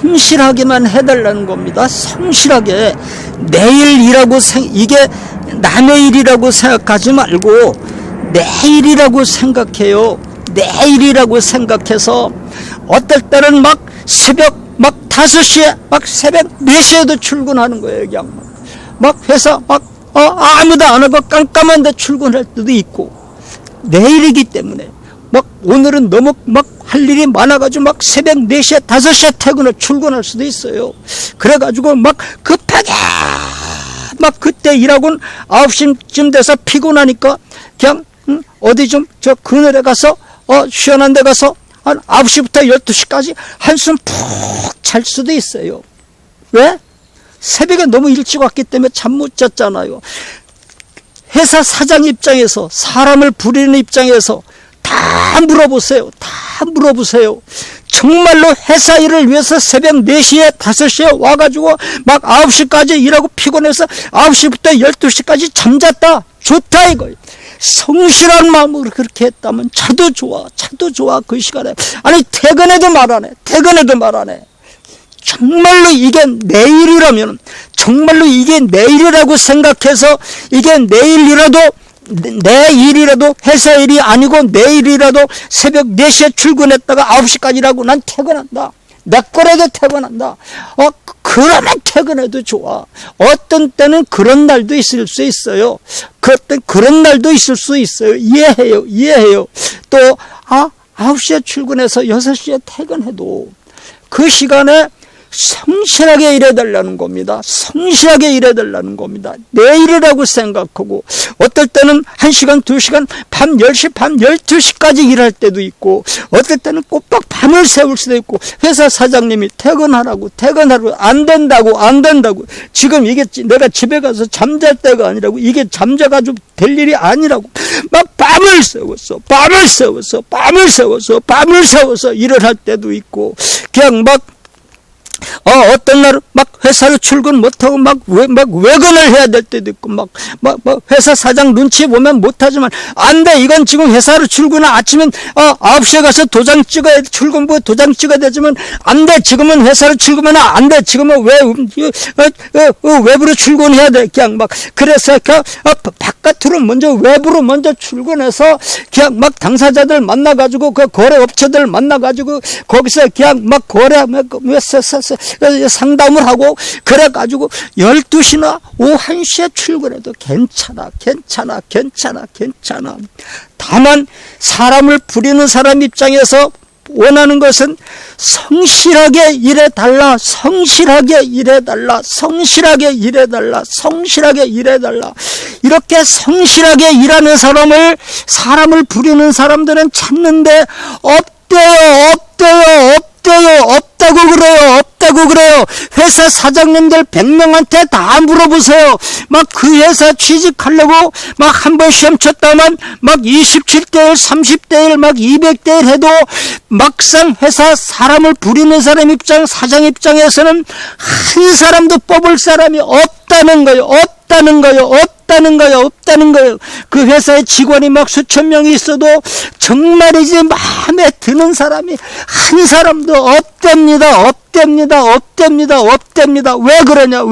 성실하게만 해달라는 겁니다. 성실하게. 내일 일하고 이게 남의 일이라고 생각하지 말고 내일이라고 생각해요. 내일이라고 생각해서 어떨 때는 막 새벽 막 5시에 막 새벽 4시에도 출근하는 거예요. 그냥 막 회사 막 아무도 안 하고 깜깜한데 출근할 때도 있고, 내일이기 때문에 막 오늘은 너무 막 할 일이 많아가지고 막 새벽 4시에 5시에 출근할 수도 있어요. 그래가지고 막 급하게 막 그때 일하고는 9시쯤 돼서 피곤하니까 그냥 어디 좀 저 그늘에 가서 시원한 데 가서 한 9시부터 12시까지 한숨 푹 잘 수도 있어요. 왜? 새벽에 너무 일찍 왔기 때문에 잠 못 잤잖아요. 회사 사장 입장에서, 사람을 부리는 입장에서 다 물어보세요. 다 물어보세요. 정말로 회사 일을 위해서 새벽 4시에 5시에 와가지고 막 9시까지 일하고 피곤해서 9시부터 12시까지 잠잤다. 좋다 이거예요. 성실한 마음으로 그렇게 했다면 차도 좋아 그 시간에. 아니 퇴근해도 말 안 해. 퇴근해도 말 안 해. 정말로 이게 내일이라면, 정말로 이게 내일이라고 생각해서 이게 내일이라도, 내 일이라도 회사 일이 아니고 내일이라도 새벽 4시에 출근했다가 9시까지 일하고 난 퇴근한다. 내 거라도 퇴근한다. 그러면 퇴근해도 좋아. 어떤 때는 그런 날도 있을 수 있어요. 그런 날도 있을 수 있어요. 이해해요. 또 9시에 출근해서 6시에 퇴근해도 그 시간에 성실하게 일해달라는 겁니다. 성실하게 일해달라는 겁니다. 내일이라고 생각하고, 어떨 때는 1시간, 2시간, 밤 10시, 밤 12시까지 일할 때도 있고, 어떨 때는 꼬박 밤을 새울 수도 있고, 회사 사장님이 퇴근하라고, 안 된다고. 지금 이게 내가 집에 가서 잠잘 때가 아니라고, 이게 잠자가지고 될 일이 아니라고, 막 밤을 세워서 일을 할 때도 있고, 그냥 막 어떤 날은 막 회사를 출근 못하고 막 외근을 해야 될 때도 있고, 막 회사 사장 눈치 보면 못하지만, 안 돼. 이건 지금 회사를 출근은 아침엔 9시에 가서 출근부에 도장 찍어야 되지만, 안 돼. 지금은 회사를 출근하면 안 돼. 지금은 외부로 출근해야 돼. 그냥 막, 그래서 그냥 바깥으로 외부로 먼저 출근해서 그냥 막 당사자들 만나가지고, 그 거래업체들 만나가지고, 거기서 그냥 막 상담을 하고, 그래가지고 12시나 오후 1시에 출근해도 괜찮아. 다만 다만 부리는 사람 입장에서 원하는 것은 성실하게 일해달라. 이렇게 성실하게 일하는 사람을 부리는 사람들은 찾는데 없다고 그래요. 회사 사장님들 100명한테 다 물어보세요. 막 그 회사 취직하려고 막 한 번 시험 쳤다만 막 27대 1, 30대 1, 막 200대 1 해도 막상 회사 사람을 부리는 사장 입장에서는 한 사람도 뽑을 사람이 없다는 거예요. 그 회사에 직원이 막 수천 명이 있어도 정말이지 마음에 드는 사람이 한 사람도 없답니다. 왜 그러냐?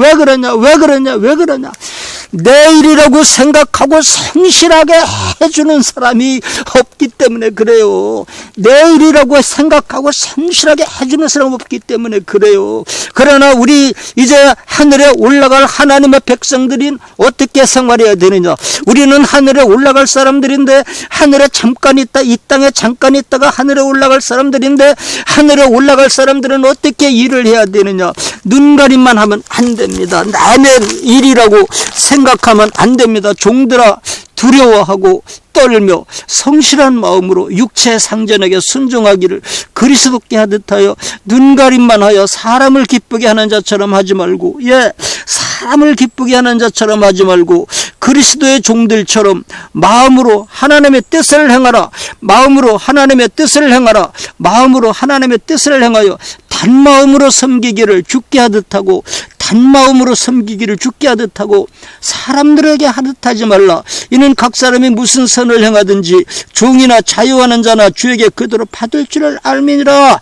내일이라고 생각하고 성실하게 해주는 사람이 없기 때문에 그래요. 내일이라고 생각하고 성실하게 해주는 사람이 없기 때문에 그래요. 그러나 우리 이제 하늘에 올라갈 하나님의 백성들인 어떻게 생활해야 되느냐? 우리는 하늘에 올라갈 사람들인데, 하늘에 잠깐 있다, 이 땅에 잠깐 있다가 하늘에 올라갈 사람들인데, 하늘에 올라갈 사람들은 어떻게 일을 해야 되느냐? 눈가림만 하면 안 됩니다. 남의 일이라고 생각하면 안 됩니다. 종들아, 두려워하고 떨며 성실한 마음으로 육체 상전에게 순종하기를 그리스도께 하듯하여 눈가림만 하여 사람을 기쁘게 하는 자처럼 하지 말고, 사람을 기쁘게 하는 자처럼 하지 말고 그리스도의 종들처럼 마음으로 하나님의 뜻을 행하라. 마음으로 하나님의 뜻을 행하여 단마음으로 섬기기를 주께 하듯하고, 사람들에게 하듯하지 말라. 이는 각 사람이 무슨 선을 행하든지 종이나 자유하는 자나 주에게 그대로 받을 줄을 알미니라.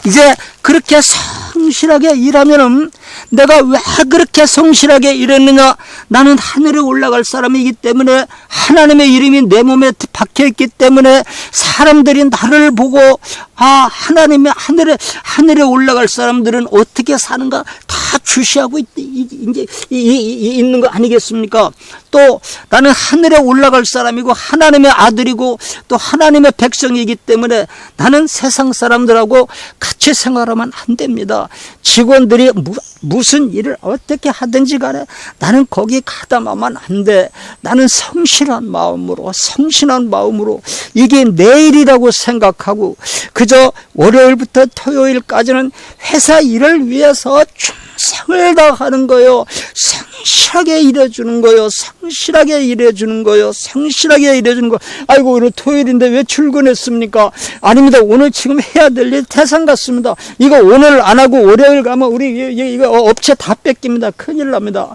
이제 그렇게 성실하게 일하면은 내가 왜 그렇게 성실하게 일했느냐? 나는 하늘에 올라갈 사람이기 때문에, 하나님의 이름이 내 몸에 박혀있기 때문에 사람들이 나를 보고 하나님의 하늘에 올라갈 사람들은 어떻게 사는가 다 주시하고 있는 거 아니겠습니까? 또 나는 하늘에 올라갈 사람이고 하나님의 아들이고 또 하나님의 백성이기 때문에 나는 세상 사람들하고 같이 생활하면 안 됩니다. 직원들이 무슨 일을 어떻게 하든지 간에 나는 거기 가담하면 안 돼. 나는 성실한 마음으로 이게 내일이라고 생각하고 그저 월요일부터 토요일까지는 회사 일을 위해서 충성을 다하는 거예요. 성실하게 일해주는 거예요. 성실하게 일해주는 거예요. 아이고 오늘 토요일인데 왜 출근했습니까? 아닙니다. 오늘 지금 해야 될 일 태산 같습니다. 이거 오늘 안 하고 월요일 가면 우리 이거 업체 다 뺏깁니다. 큰일 납니다.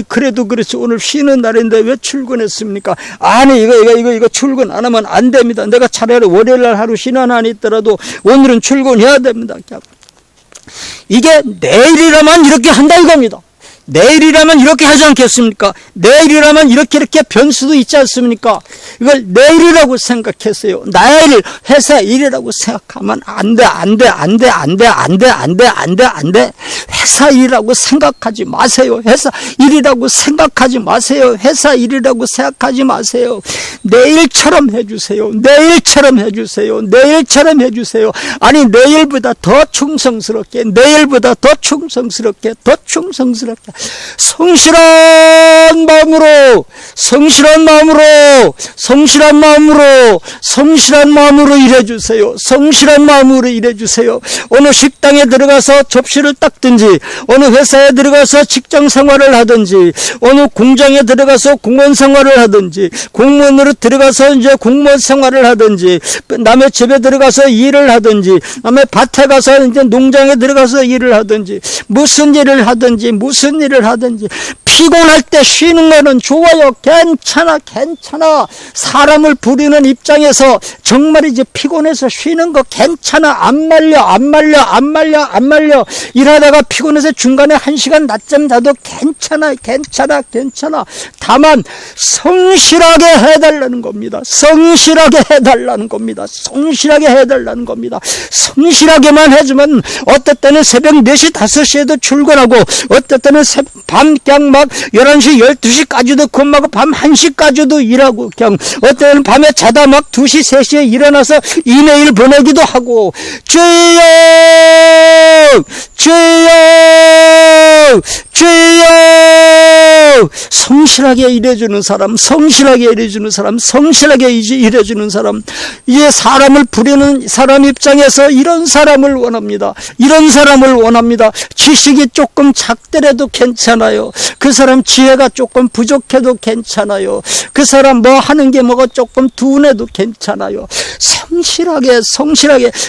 그래도 그렇지 오늘 쉬는 날인데 왜 출근했습니까? 아니 이거 출근 안 하면 안 됩니다. 내가 차라리 월요일 날 하루 쉬는 한이 있더라도 오늘은 출근해야 됩니다. 이게 내일이라면 이렇게 한다 이겁니다. 내일이라면 이렇게 하지 않겠습니까? 내일이라면 이렇게 변수도 있지 않습니까? 이걸 내일이라고 생각했어요. 나의 일, 회사 일이라고 생각하면 안 돼. 회사 일이라고 생각하지 마세요. 회사 일이라고 생각하지 마세요. 회사 일이라고 생각하지 마세요. 내일처럼 해주세요. 아니 내일보다 더 충성스럽게 성실한 마음으로 일해주세요. 어느 식당에 들어가서 접시를 닦든지, 어느 회사에 들어가서 직장 생활을 하든지, 어느 공장에 들어가서 공무원 생활을 하든지, 공무원으로 들어가서 이제 공무원 생활을 하든지, 남의 집에 들어가서 일을 하든지, 남의 밭에 가서 이제 농장에 들어가서 일을 하든지, 무슨 일을 하든지 피곤할 때 쉬는 거는 좋아요. 괜찮아. 사람을 부리는 입장에서 정말 이제 피곤해서 쉬는 거 괜찮아. 안 말려. 일하다가 피곤해서 중간에 1시간 낮잠 자도 괜찮아. 다만 성실하게 해달라는 겁니다. 성실하게만 해주면 어떨 때는 새벽 4시, 5시에도 출근하고 어떨 때는 밤 그냥 막 11시, 12시까지도 근무하고 밤 1시까지도 일하고 그냥 어떨 때는 밤에 자다 막 2시, 3시에 일어나서 이메일 보내기도 하고 주여 성실하게 일해주는 사람, 이제 사람을 부리는 사람 입장에서 이런 사람을 원합니다. 지식이 조금 작더라도 괜찮아요. 그 사람 지혜가 조금 부족해도 괜찮아요. 그 사람 뭐 하는 게 뭐가 조금 둔해도 괜찮아요. 성실하게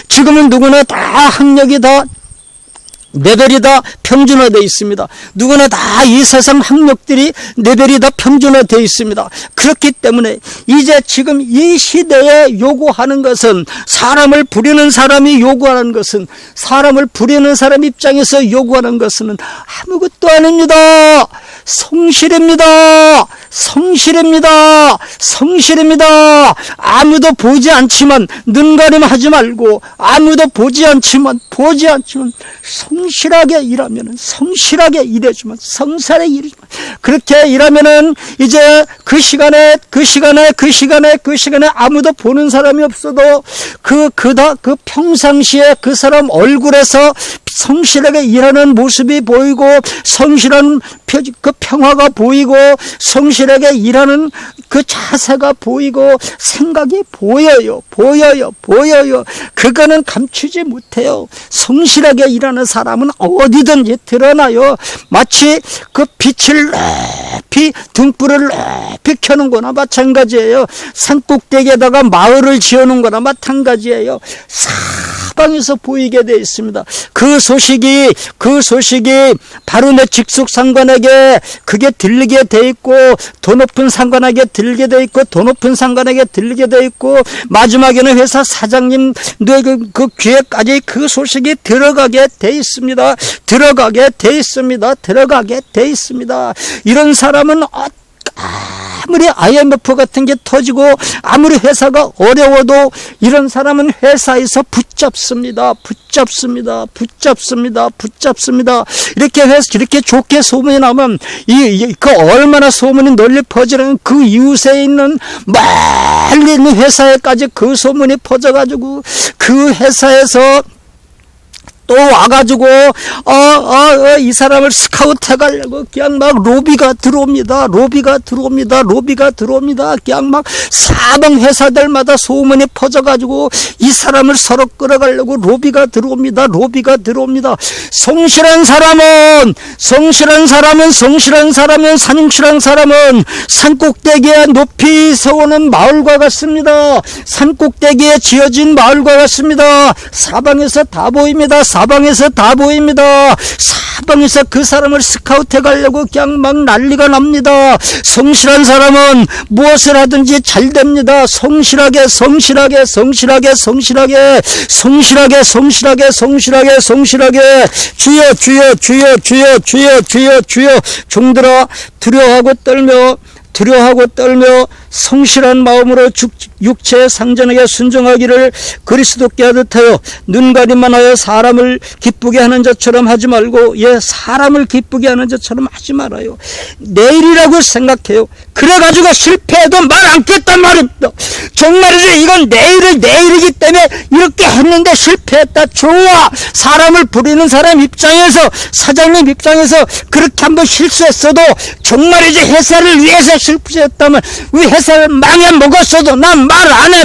지금은 누구나 다 학력이 다 레벨이 다 평준화되어 있습니다. 누구나 다 이 세상 학력들이 레벨이 다 평준화되어 있습니다. 그렇기 때문에 이제 지금 이 시대에 요구하는 것은, 사람을 부리는 사람이 요구하는 것은, 사람을 부리는 사람 입장에서 요구하는 것은 아무것도 아닙니다. 성실입니다. 아무도 보지 않지만 눈가림하지 말고, 아무도 보지 않지만 성실하게 일하면은, 성실하게 일해주면, 그렇게 일하면은 이제 그 시간에 아무도 보는 사람이 없어도 그 평상시에 그 사람 얼굴에서 성실하게 일하는 모습이 보이고, 성실한 그 평화가 보이고, 성실하게 일하는 그 자세가 보이고, 생각이 보여요. 그거는 감추지 못해요. 성실하게 일하는 사람은 어디든지 드러나요. 마치 그 빛을 높이, 등불을 높이 켜는 거나 마찬가지예요. 산꼭대기에다가 마을을 지어놓은 거나 마찬가지예요. 사방에서 보이게 되어 있습니다. 그 소식이 바로 내 직속 상관에게 그게 들리게 돼 있고, 더 높은 상관에게 들리게 돼 있고, 더 높은 상관에게 들리게 돼 있고, 마지막에는 회사 사장님 그 귀에까지 그 소식이 들어가게 돼 있습니다. 들어가게 돼 있습니다. 이런 사람은 아무리 IMF 같은 게 터지고 아무리 회사가 어려워도 이런 사람은 회사에서 붙잡습니다. 이렇게 좋게 소문이 나면 그 얼마나 소문이 널리 퍼지는, 그 이웃에 있는 멀리 있는 회사에까지 그 소문이 퍼져가지고 그 회사에서 또 와가지고 이 사람을 스카우트 해가려고 그냥 막 로비가 들어옵니다. 그냥 막 사방 회사들마다 소문이 퍼져가지고 이 사람을 서로 끌어가려고 로비가 들어옵니다. 성실한 사람은 산꼭대기에 높이 세우는 마을과 같습니다. 산꼭대기에 지어진 마을과 같습니다. 사방에서 다 보입니다. 사방에서 그 사람을 스카우트 해가려고 그냥 막 난리가 납니다. 성실한 사람은 무엇을 하든지 잘 됩니다. 성실하게 주여 종들아 두려워하고 떨며 성실한 마음으로 육체의 상전에게 순종하기를 그리스도께 하듯 하여 눈가림만 하여 사람을 기쁘게 하는 자처럼 하지 말고, 사람을 기쁘게 하는 자처럼 하지 말아요. 내일이라고 생각해요. 그래가지고 실패해도 말 않겠단 말입니다. 정말이죠. 이건 내일이기 때문에 이렇게 했는데 실패했다. 좋아. 사람을 부리는 사람 입장에서, 사장님 입장에서 그렇게 한번 실수했어도 정말이지 회사를 위해서 실패했다면, 왜 회사를 망해먹었어도 난 말 안 해.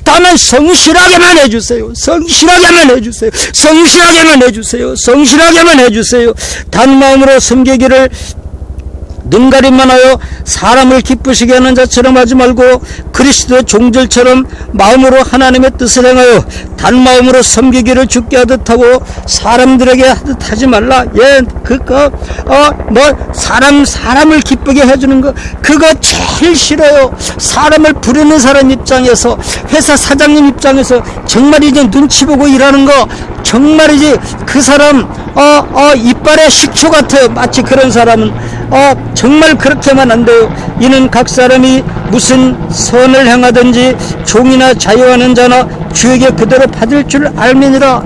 다만 성실하게만 해주세요. 단 마음으로 섬기기를 눈가림만 하여 사람을 기쁘시게 하는 자처럼 하지 말고 그리스도의 종들처럼 마음으로 하나님의 뜻을 행하여 단 마음으로 섬기기를 주께 하듯 하고 사람들에게 하듯 하지 말라. 사람을 기쁘게 해주는 거, 그거 제일 싫어요. 사람을 부르는 사람 입장에서, 회사 사장님 입장에서 정말 이제 눈치 보고 일하는 거, 정말이지 그 사람 이빨에 식초 같아요. 마치 그런 사람은 정말 그렇게만 안 돼요. 이는 각 사람이 무슨 선을 행하든지 종이나 자유하는 자나 주에게 그대로 받을 줄 알미니라.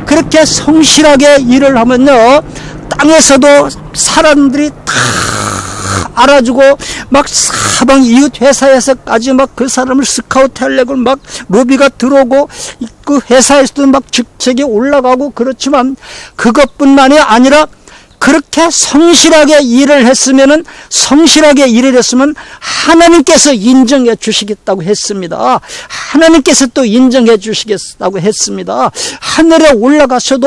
그렇게 성실하게 일을 하면요, 땅에서도 사람들이 다 알아주고 막 사방 이웃 회사에서까지 막 그 사람을 스카우트 하려고 막 로비가 들어오고, 그 회사에서도 막 직책이 올라가고, 그렇지만 그것뿐만이 아니라 그렇게 성실하게 일을 했으면 하나님께서 인정해 주시겠다고 했습니다. 하나님께서 또 인정해 주시겠다고 했습니다. 하늘에 올라가서도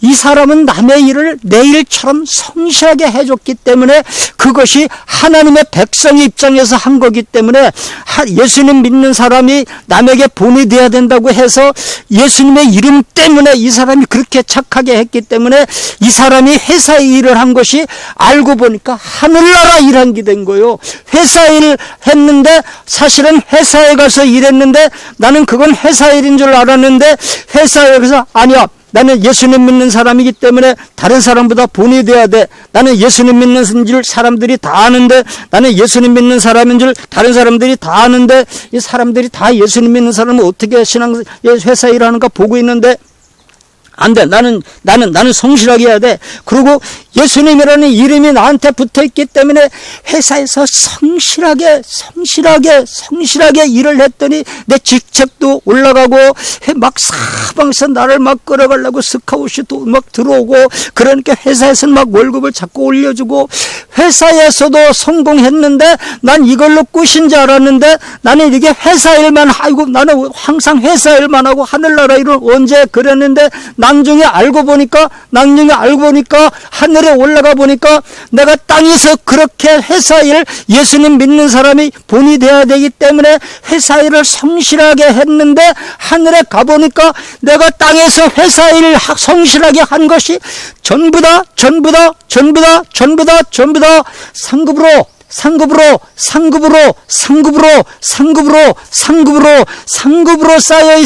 이 사람은 남의 일을 내 일처럼 성실하게 해줬기 때문에, 그것이 하나님의 백성 입장에서 한 거기 때문에, 예수님 믿는 사람이 남에게 본이 되어야 된다고 해서 예수님의 이름 때문에 이 사람이 그렇게 착하게 했기 때문에 이 사람이 회사에 일을 한 것이 알고 보니까 하늘나라 일한 게 된 거예요. 회사 일 했는데, 사실은 회사에 가서 일했는데 나는 그건 회사 일인 줄 알았는데, 회사에 가서 아니야, 나는 예수님 믿는 사람이기 때문에 다른 사람보다 본이 돼야 돼. 나는 예수님 믿는 줄 사람들이 다 아는데, 나는 예수님 믿는 사람인 줄 다른 사람들이 다 아는데, 이 사람들이 다 예수님 믿는 사람은 어떻게 회사 일하는가 보고 있는데, 안 돼. 나는 성실하게 해야 돼. 그리고 예수님이라는 이름이 나한테 붙어있기 때문에 회사에서 성실하게 일을 했더니 내 직책도 올라가고, 막 사방에서 나를 막 끌어가려고 스카웃이 막 들어오고, 그러니까 회사에서는 막 월급을 자꾸 올려주고, 회사에서도 성공했는데 난 이걸로 끝인 줄 알았는데, 나는 이게 회사 일만 하고, 나는 항상 회사 일만 하고 하늘나라 일을 언제 그랬는데, 나중에 알고 보니까 하늘에 하늘에 올라가 보니까 내가 땅에서 그렇게 회사일, 예수님 믿는 사람이 본이 돼야 되기 때문에 회사일을 성실하게 했는데 하늘에 가보니까 내가 땅에서 회사일 성실하게 한 것이 전부 다 상급으로 쌓여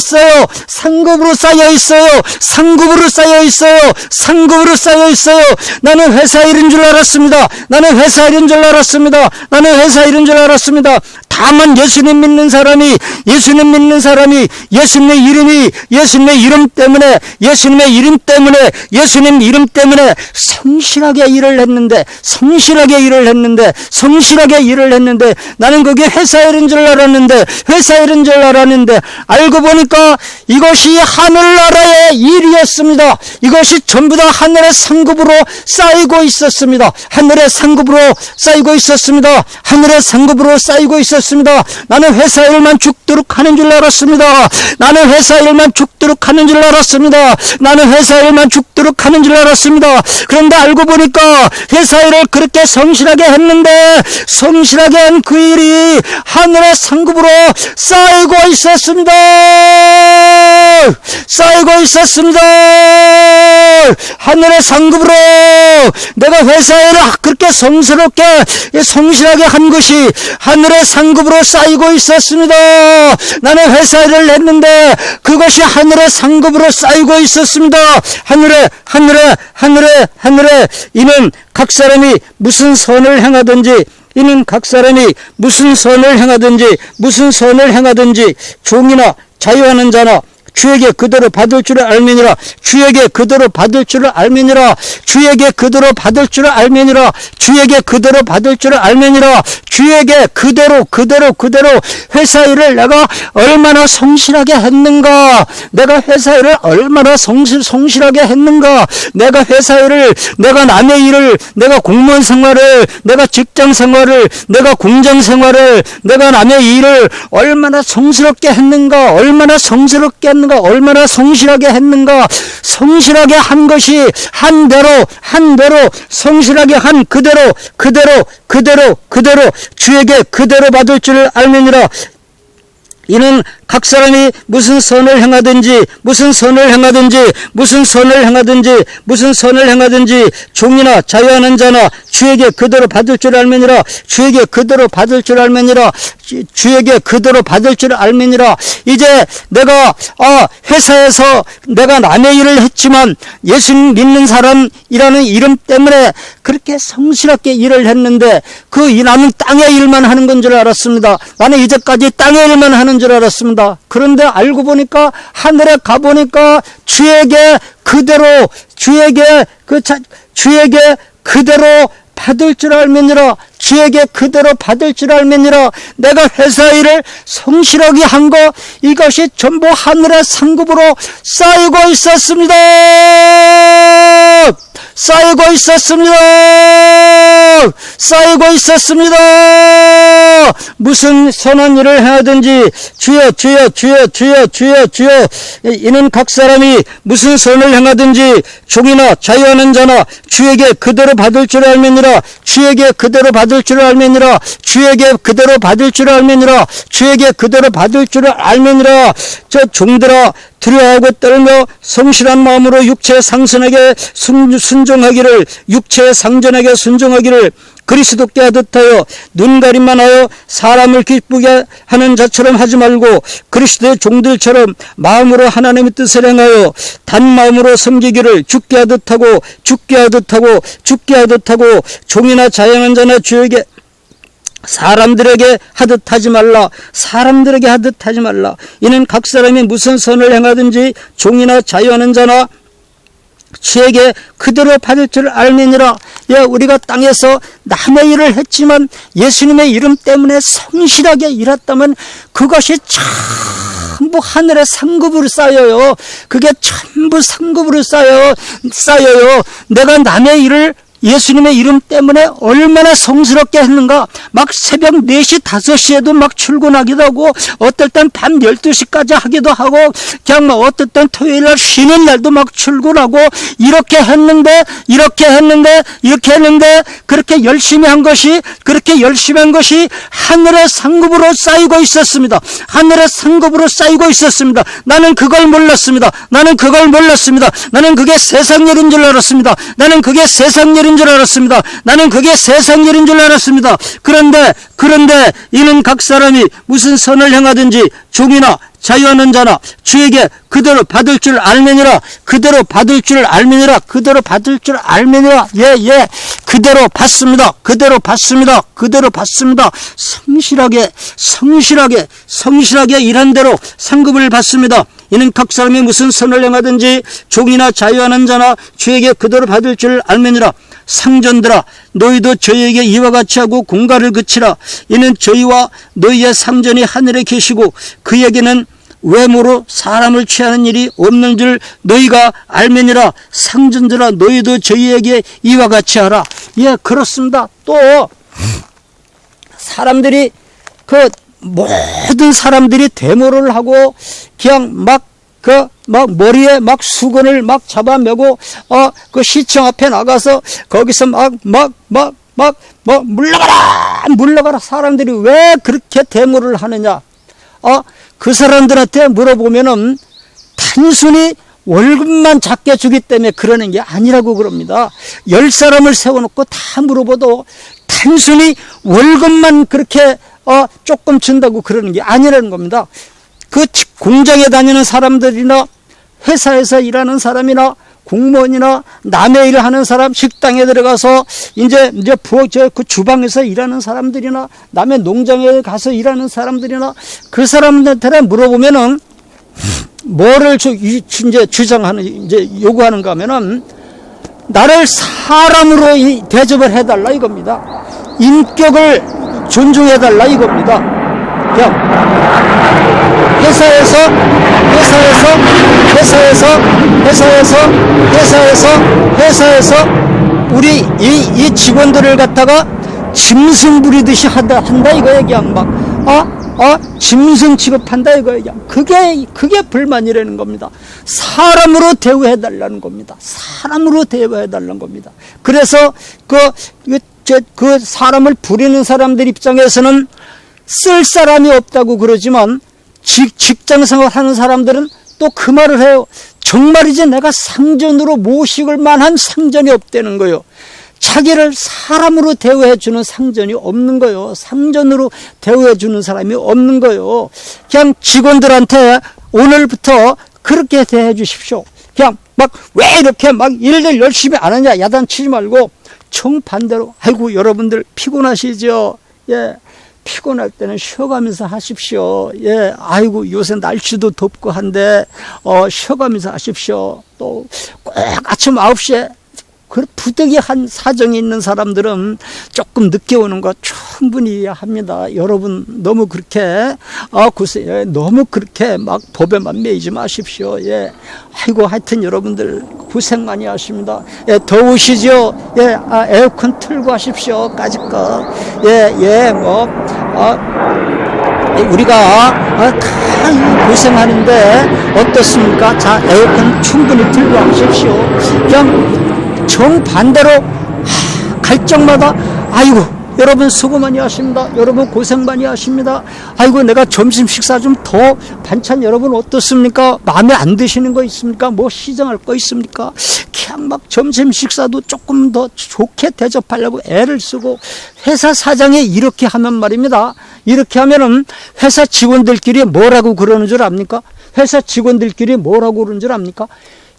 있어요. 상급으로 쌓여 있어요. 나는 회사 일인 줄 알았습니다. 다만 예수님 믿는 사람이 예수님의 이름 때문에 성실하게 일을 했는데 나는 그게 회사 일인 줄 알았는데 알고 보니까 이것이 하늘나라의 일이었습니다. 이것이 전부 다 하늘의 상급으로 쌓이고 있었습니다. 나는 회사 일만 죽도록 하는 줄 알았습니다. 그런데 알고 보니까 회사 일을 그렇게 성실하게 했는데 성실하게 한 그 일이 하늘의 상급으로 쌓이고 있었습니다. 하늘의 상급으로 내가 회사 일을 그렇게 성실하게 한 것이 하늘의 상급으로 쌓이고 있었습니다. 나는 회사 일을 했는데 그것이 하늘의 상급으로 쌓이고 있었습니다. 하늘에 이는 각 사람이 무슨 선을 행하든지 종이나 자유하는 자나 주에게 그대로 받을 줄을 알미니라. 주에게 그대로 받을 줄을 알미니라. 주에게 그대로 회사 일을 내가 얼마나 성실하게 했는가. 내가 회사 일을, 내가 남의 일을, 내가 공무원 생활을, 내가 직장 생활을, 내가 공장 생활을, 내가 남의 일을 얼마나 성스럽게 했는가. 얼마나 성실하게 했는가. 성실하게 한 것이 한 대로 성실하게 한 그대로 주에게 그대로 받을 줄을 알미니라. 이는 각 사람이 무슨 선을 행하든지 종이나 자유하는 자나 주에게 그대로 받을 줄 알미니라. 이제 내가 회사에서 내가 남의 일을 했지만 예수님 믿는 사람이라는 이름 때문에 그렇게 성실하게 일을 했는데 나는 땅의 일만 하는 건 줄 알았습니다. 나는 이제까지 땅의 일만 하는 줄 알았습니다. 그런데 알고 보니까 하늘에 가보니까 주에게 그대로 받을 줄 알미니라. 내가 회사 일을 성실하게 한 거 이것이 전부 하늘의 상급으로 쌓이고 있었습니다. 무슨 선한 일을 하든지 주여 이는 각 사람이 무슨 선을 행하든지 종이나 자유하는 자나 주에게 그대로 받을 줄 알미니라. 저 종들아 두려워하고 떨며 성실한 마음으로 육체의 상전에게 순종하기를 그리스도께 하듯하여 눈가림만 하여 사람을 기쁘게 하는 자처럼 하지 말고 그리스도의 종들처럼 마음으로 하나님의 뜻을 행하여 단마음으로 섬기기를 죽게 하듯하고 종이나 자유하는 자나 주에게 사람들에게 하듯 하지 말라. 이는 각 사람이 무슨 선을 행하든지 종이나 자유하는 자나 주에게 그대로 받을 줄 알미니라. 우리가 땅에서 남의 일을 했지만 예수님의 이름 때문에 성실하게 일했다면 그것이 전부 하늘의 상급으로 쌓여요. 그게 전부 상급으로 쌓여요. 내가 남의 일을 예수님의 이름 때문에 얼마나 성스럽게 했는가. 막 새벽 4시, 5시에도 막 출근하기도 하고, 어떨 땐 밤 12시까지 하기도 하고, 그냥 막 어떨 땐 토요일 날 쉬는 날도 막 출근하고, 이렇게 했는데, 그렇게 열심히 한 것이 하늘의 상급으로 쌓이고 있었습니다. 하늘의 상급으로 쌓이고 있었습니다. 나는 그걸 몰랐습니다. 나는 그게 세상 일인 줄 알았습니다. 나는 그게 세상 일인 줄 알았습니다. 그런데 이는 각 사람이 무슨 선을 행하든지 종이나 자유하는 자나 주에게 그대로 받을 줄 알매니라. 그대로 받을 줄 알매니라. 예. 그대로 받습니다. 성실하게 일한 대로 상급을 받습니다. 이는 각 사람이 무슨 선을 행하든지 종이나 자유하는 자나 주에게 그대로 받을 줄 알매니라. 상전들아, 너희도 저희에게 이와 같이 하고 공갈을 그치라. 이는 저희와 너희의 상전이 하늘에 계시고 그에게는 외모로 사람을 취하는 일이 없는 줄 너희가 알매니라. 상전들아, 너희도 저희에게 이와 같이 하라. 예, 그렇습니다. 또 사람들이 모든 사람들이 데모를 하고 그냥 막 머리에 막 수건을 막 잡아매고 그 시청 앞에 나가서 거기서 물러가라. 사람들이 왜 그렇게 데모를 하느냐? 그 사람들한테 물어보면은 단순히 월급만 작게 주기 때문에 그러는 게 아니라고 그럽니다. 10사람을 세워놓고 다 물어봐도 단순히 월급만 그렇게 조금 준다고 그러는 게 아니라는 겁니다. 그 공장에 다니는 사람들이나 회사에서 일하는 사람이나 공무원이나 남의 일을 하는 사람, 식당에 들어가서 이제 그 주방에서 일하는 사람들이나 남의 농장에 가서 일하는 사람들이나 그 사람들한테 물어보면은 뭐를 요구하는가 하면은 나를 사람으로 대접을 해달라 이겁니다. 인격을 존중해달라 이겁니다. 회사에서 우리 이 직원들을 갖다가 짐승 부리듯이 한다 이거야. 그냥 짐승 취급한다 이거야. 그게 불만이라는 겁니다. 사람으로 대우해달라는 겁니다. 그래서 그 사람을 부리는 사람들 입장에서는 쓸 사람이 없다고 그러지만 직장생활 하는 사람들은 또 그 말을 해요. 정말이지 내가 상전으로 모시을 만한 상전이 없다는 거예요. 자기를 사람으로 대우해주는 상전이 없는 거예요. 상전으로 대우해주는 사람이 없는 거예요. 그냥 직원들한테 오늘부터 그렇게 대해 주십시오. 그냥 왜 이렇게 일들 열심히 안 하냐 야단치지 말고 정반대로 아이고 여러분들 피곤하시죠? 예. 피곤할 때는 쉬어가면서 하십시오. 예, 아이고 요새 날씨도 덥고 한데 쉬어가면서 하십시오. 또 꼭 아침 9시에 그 부득이한 사정이 있는 사람들은 조금 늦게 오는 거 충분히 이해합니다. 여러분 너무 그렇게 너무 그렇게 법에만 매이지 마십시오. 예, 아이고 하여튼 여러분들 고생 많이 하십니다. 예, 더우시죠? 예, 에어컨 틀고 하십시오. 까짓거. 우리가 다 고생하는데 어떻습니까? 자, 에어컨 충분히 틀고 하십시오. 그냥 정반대로 갈 적마다 아이고 여러분 수고 많이 하십니다. 여러분 고생 많이 하십니다. 아이고 내가 점심 식사 좀 더 반찬 여러분 어떻습니까? 마음에 안 드시는 거 있습니까? 뭐 시정할 거 있습니까? 그냥 점심 식사도 조금 더 좋게 대접하려고 애를 쓰고 회사 사장이 이렇게 하면 말입니다. 이렇게 하면은 회사 직원들끼리 뭐라고 그러는 줄 압니까? 회사 직원들끼리 뭐라고 그러는 줄 압니까?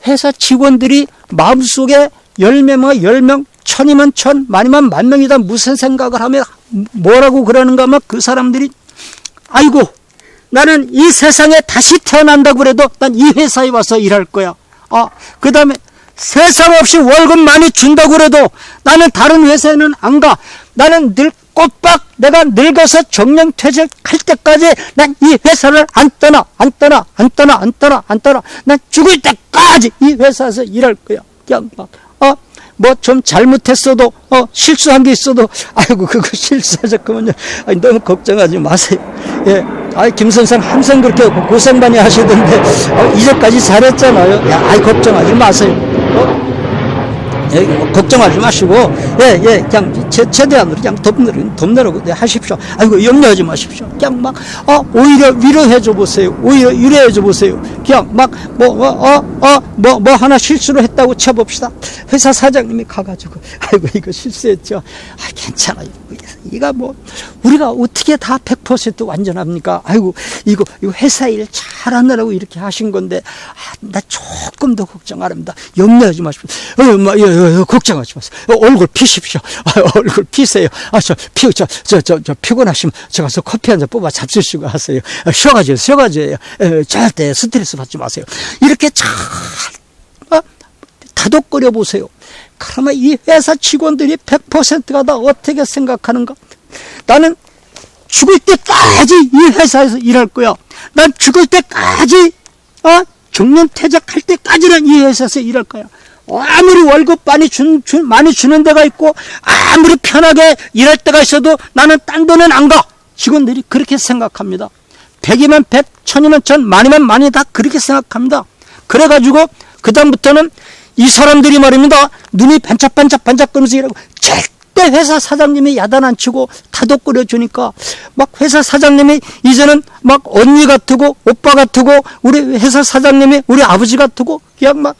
회사 직원들이 마음속에 10명이면 10명, 1000이면 1000, 만이면 10,000명이다. 무슨 생각을 하면 뭐라고 그러는가 하면 그 사람들이 아이고 나는 이 세상에 다시 태어난다고 그래도 난 이 회사에 와서 일할 거야. 그 다음에 세상 없이 월급 많이 준다고 그래도 나는 다른 회사에는 안 가. 나는 꼬박 내가 늙어서 정년퇴직할 때까지 난 이 회사를 안 떠나. 난 죽을 때까지 이 회사에서 일할 거야. 그냥 뭐 좀 잘못했어도, 실수한 게 있어도, 아이고, 그거 실수하셨구먼요. 아니, 너무 걱정하지 마세요. 예. 아이, 김 선생 항상 그렇게 고생 많이 하시던데, 이제까지 잘했잖아요. 야, 아이, 걱정하지 마세요. 예, 걱정하지 마시고, 그냥 최대한으로 그냥 덤내라고 하십시오. 아이고, 염려하지 마십시오. 그냥 막, 오히려 위로해줘 보세요. 오히려 위로해줘 보세요. 그냥 막, 뭐 하나 실수를 했다고 쳐봅시다. 회사 사장님이 가가지고, 아이고, 이거 실수했죠. 괜찮아요. 이거 뭐, 우리가 어떻게 다 100% 완전합니까? 아이고, 이거 회사 일 잘하느라고 이렇게 하신 건데, 나 조금 더 걱정 안 합니다. 염려하지 마십시오. 걱정하지 마세요. 얼굴 피십시오. 얼굴 피세요. 저 피곤하시면 저 가서 커피 한 잔 뽑아 잡수시고 하세요. 쉬어가지고요. 절대 스트레스 받지 마세요. 이렇게 잘 다독거려 보세요. 그러면 이 회사 직원들이 100%가 다 어떻게 생각하는가? 나는 죽을 때까지 이 회사에서 일할 거야. 난 죽을 때까지, 정년 퇴직할 때까지는 이 회사에서 일할 거야. 아무리 월급 많이 주는 데가 있고, 아무리 편하게 일할 때가 있어도 나는 딴 데는 안 가. 직원들이 그렇게 생각합니다. 100이면 100, 1000이면 1000, 만이면 만이 다 그렇게 생각합니다. 그래가지고, 그다음부터는 이 사람들이 말입니다. 눈이 반짝반짝반짝거리면서 일하고, 절대 회사 사장님이 야단 안 치고 다독거려 주니까 막 회사 사장님이 이제는 막 언니 같고 오빠 같고 우리 회사 사장님이 우리 아버지 같고 그냥 막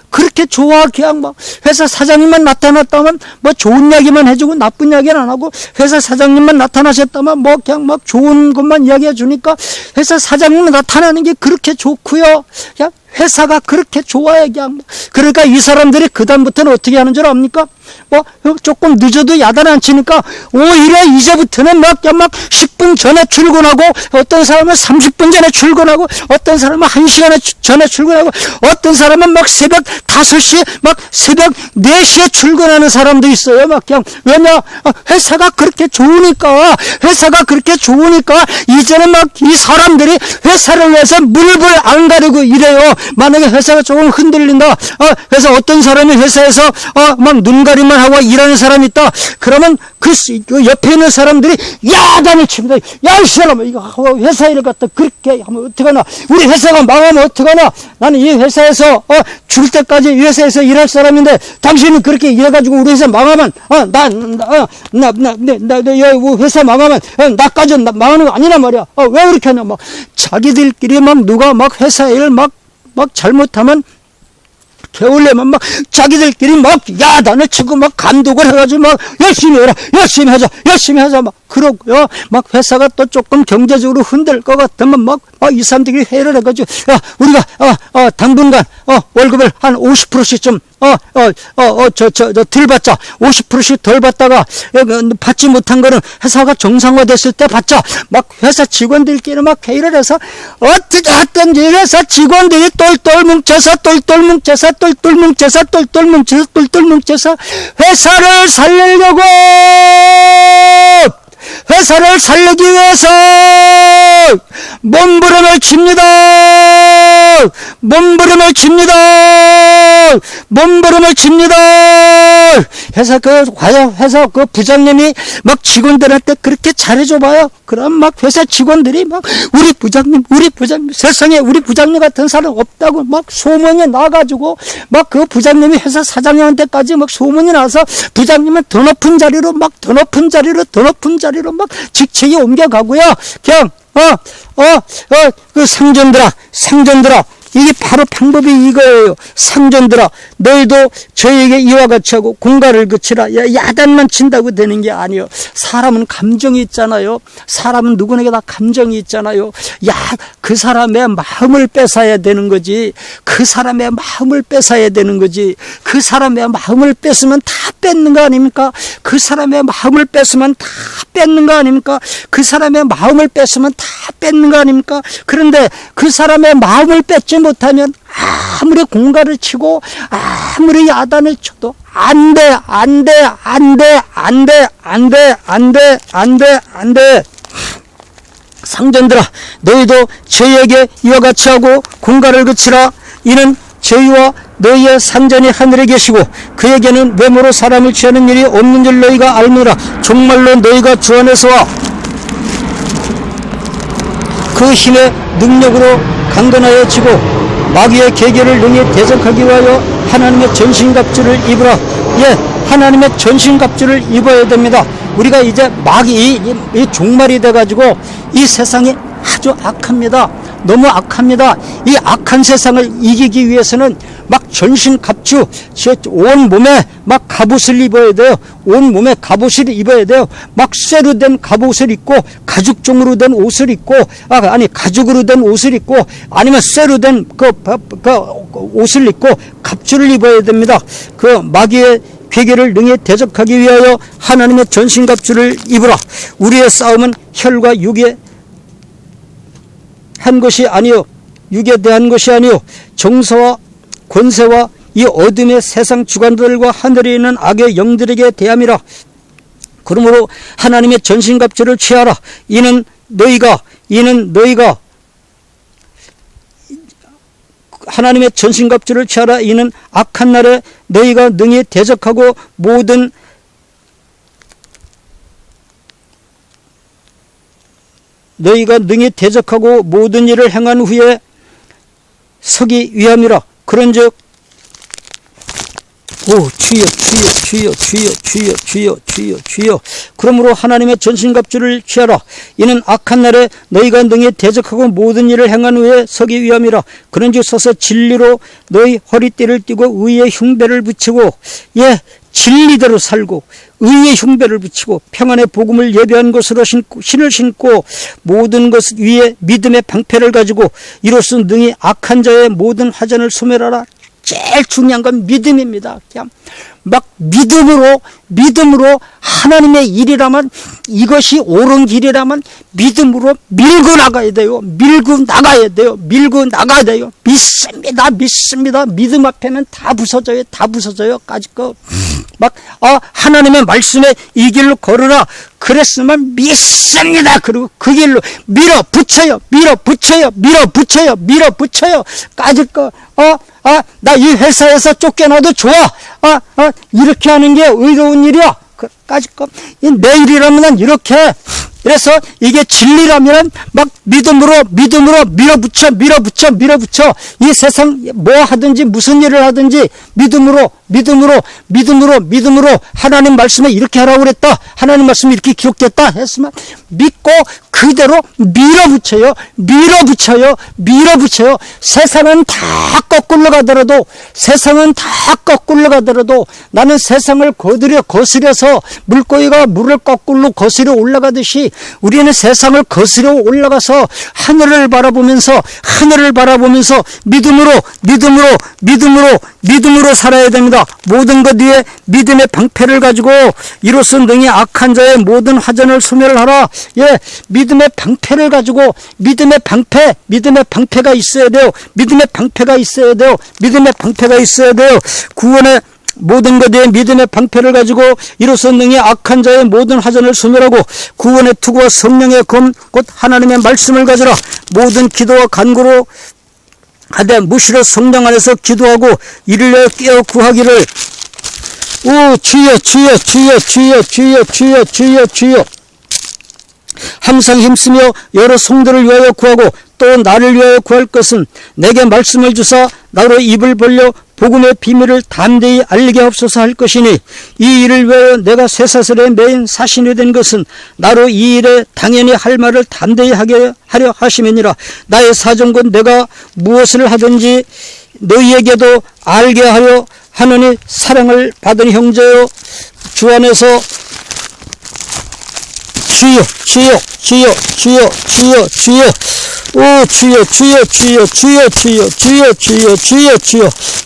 그렇게 좋아. 그냥 막 회사 사장님만 나타났다면 뭐 좋은 이야기만 해주고 나쁜 이야기는 안 하고 회사 사장님만 나타나셨다면 뭐 그냥 막 좋은 것만 이야기해 주니까 회사 사장님 나타나는 게 그렇게 좋고요. 그냥 회사가 그렇게 좋아요. 그냥 그러니까 이 사람들이 그다음부터는 어떻게 하는 줄 압니까? 뭐 조금 늦어도 야단 안 치니까 오히려 이제부터는 막 10분 전에 출근하고 어떤 사람은 30분 전에 출근하고 어떤 사람은 1시간 전에 출근하고 어떤 사람은 막 새벽 5시 막 새벽 4시에 출근하는 사람도 있어요. 막 그냥 왜냐 회사가 그렇게 좋으니까 이제는 막 이 사람들이 회사를 위해서 물불 안 가리고 이래요. 만약에 회사가 조금 흔들린다. 그래서 어떤 사람이 회사에서 막 눈 가림만 하고 일하는 사람이 있다. 그러면 그 옆에 있는 사람들이 야단을 칩니다. 야, 이 사람아, 이거 회사 일을 갖다 그렇게 하면 어떡하나? 우리 회사가 망하면 어떡하나? 나는 이 회사에서 죽을 때까지 이 회사에서 일할 사람인데 당신은 그렇게 일해가지고 우리 회사 망하면 회사 망하면 나까지 망하는 거 아니란 말이야. 왜 그렇게 하냐? 막 자기들끼리 막 누가 막 회사 일 막 잘못하면 개울내면 막 자기들끼리 막 야단을 치고 막 감독을 해가지고 막 열심히 해라, 열심히 하자 막 그러고요. 막 회사가 또 조금 경제적으로 흔들 것 같으면 막 이 사람들이 회의를 해가지고 우리가 당분간 월급을 한 50%씩 좀 덜 받자. 50%씩 덜 받다가 받지 못한 거는 회사가 정상화됐을 때 받자. 막 회사 직원들끼리 막 회의를 해서 어떻게 하든지 회사 직원들이 똘똘 뭉쳐서 회사를 살리려고 회사를 살리기 위해서 몸부림을 칩니다. 회사 그 부장님이 막 직원들한테 그렇게 잘해줘봐요. 그럼 막 회사 직원들이 막 우리 부장님 세상에 우리 부장님 같은 사람 없다고 막 소문이 나가지고 막 그 부장님이 회사 사장님한테까지 막 소문이 나서 부장님은 더 높은 자리로 막 직책이 옮겨가고요. 그냥 그 상전들아 이게 바로 방법이 이거예요. 상전들아, 너희도 저에게 이와 같이 하고 공갈을 그치라. 야단만 친다고 되는 게 아니에요. 사람은 감정이 있잖아요. 사람은 누구에게 다 감정이 있잖아요. 그 사람의 마음을 뺏어야 되는 거지. 그 사람의 마음을 뺏으면 다 뺏는 거 아닙니까? 그 사람의 마음을 뺏으면 다 뺏는 거 아닙니까? 그런데 그 사람의 마음을 뺏지 못하면 아무리 공갈을 치고 아무리 야단을 쳐도 안 돼. 상전들아, 너희도 저에게 이와 같이 하고 공갈을 그치라. 이는 저희와 너희의 산전이 하늘에 계시고 그에게는 외모로 사람을 취하는 일이 없는 줄 너희가 알므라. 정말로 너희가 주 안에서와 그 힘의 능력으로 강건하여지고 마귀의 계계를 능히 대적하기 위하여 하나님의 전신갑주를 입으라. 하나님의 전신갑주를 입어야 됩니다. 우리가 이제 마귀 이 종말이 돼가지고 이 세상이 아주 악합니다. 너무 악합니다. 이 악한 세상을 이기기 위해서는 막 전신갑주, 온 몸에 막 갑옷을 입어야 돼요. 온 몸에 갑옷을 입어야 돼요. 막 쇠로 된 갑옷을 입고 가죽종으로 된 옷을 입고 가죽으로 된 옷을 입고 아니면 쇠로 된 그 옷을 입고 갑주를 입어야 됩니다. 그 마귀의 괴계를 능히 대적하기 위하여 하나님의 전신갑주를 입으라. 우리의 싸움은 혈과 육에 한 것이 아니요 육에 대한 것이 아니요 정서와 권세와 이 어둠의 세상 주관들과 하늘에 있는 악의 영들에게 대함이라. 그러므로 하나님의 전신갑주를 취하라. 이는 너희가 하나님의 전신갑주를 취하라. 이는 악한 날에 너희가 능히 대적하고 모든 일을 행한 후에 서기 위함이라. 그런즉 주여. 그러므로 하나님의 전신갑주를 취하라. 이는 악한 날에 너희가 능히 대적하고 모든 일을 행한 후에 서기 위함이라. 그런즉 서서 진리로 너희 허리띠를 띠고 의의 흉배를 붙이고 진리대로 살고 의의 흉배를 붙이고 평안의 복음을 예배한 것으로 신을 신고 모든 것 위에 믿음의 방패를 가지고 이로써 능히 악한 자의 모든 화전을 소멸하라. 제일 중요한 건 믿음입니다. 그냥 막 믿음으로 하나님의 일이라면, 이것이 옳은 길이라면 믿음으로 밀고 나가야 돼요. 믿습니다. 믿음 앞에는 다 부서져요. 까짓 거. 하나님의 말씀에 이 길로 걸으라 그랬으면 믿습니다. 그리고 그 길로 밀어붙여요. 까짓 거. 나 이 회사에서 쫓겨나도 좋아. 이렇게 하는 게 의로운 일이야. 까짓 거. 내 일이라면 이렇게. 그래서 이게 진리라면 막 믿음으로 밀어붙여. 이 세상 뭐 하든지 무슨 일을 하든지 믿음으로 하나님 말씀에 이렇게 하라고 그랬다. 하나님 말씀이 이렇게 기록됐다 했으면 믿고 그대로 밀어붙여요. 세상은 다 거꾸로 가더라도 나는 세상을 거스려서 물고기가 물을 거꾸로 거스려 올라가듯이 우리는 세상을 거스려 올라가서 하늘을 바라보면서 믿음으로 살아야 됩니다. 모든 것 위에 믿음의 방패를 가지고 이로써 능히 악한 자의 모든 화전을 소멸하라. 믿음의 방패를 가지고 믿음의 방패가 있어야 돼요. 구원의 모든 것에 믿음의 방패를 가지고 이로써 능히 악한 자의 모든 화전을 소멸하고 구원의 투구와 성령의 검 곧 하나님의 말씀을 가져라. 모든 기도와 간구로 하되 무시로 성령 안에서 기도하고 이를 위하여 깨어 구하기를 주여 항상 힘쓰며 여러 성도를 위하여 구하고 또 나를 위하여 구할 것은 내게 말씀을 주사 나로 입을 벌려 복음의 비밀을 담대히 알리게 하옵소서 할 것이니 이 일을 위하여 내가 쇠사슬에 매인 사신이 된 것은 나로 이 일에 당연히 할 말을 담대히 하게 하려 하심이니라. 나의 사정은 내가 무엇을 하든지 너희에게도 알게 하려 하느니 사랑을 받은 형제여 주 안에서 주여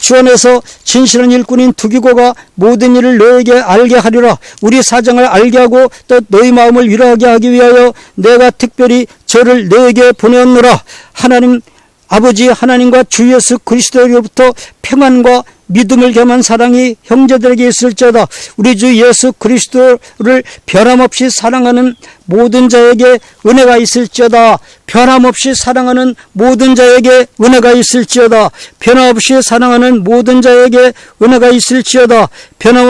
주 안에서 진실한 일꾼인 두기고가 모든 일을 너에게 알게 하리라. 우리 사정을 알게 하고 또 너희 마음을 위로하게 하기 위하여 내가 특별히 저를 너에게 보내었노라. 하나님 아버지 하나님과 주 예수 그리스도로부터 평안과 믿음을 겸한 사랑이 형제들에게 있을지어다. 우리 주 예수 그리스도를 변함없이 사랑하는 모든 자에게 은혜가 있을지어다. 변함없이 사랑하는 모든 자에게 은혜가 있을지어다. 변함없이 사랑하는 모든 자에게 은혜가 있을지어다. 변함없이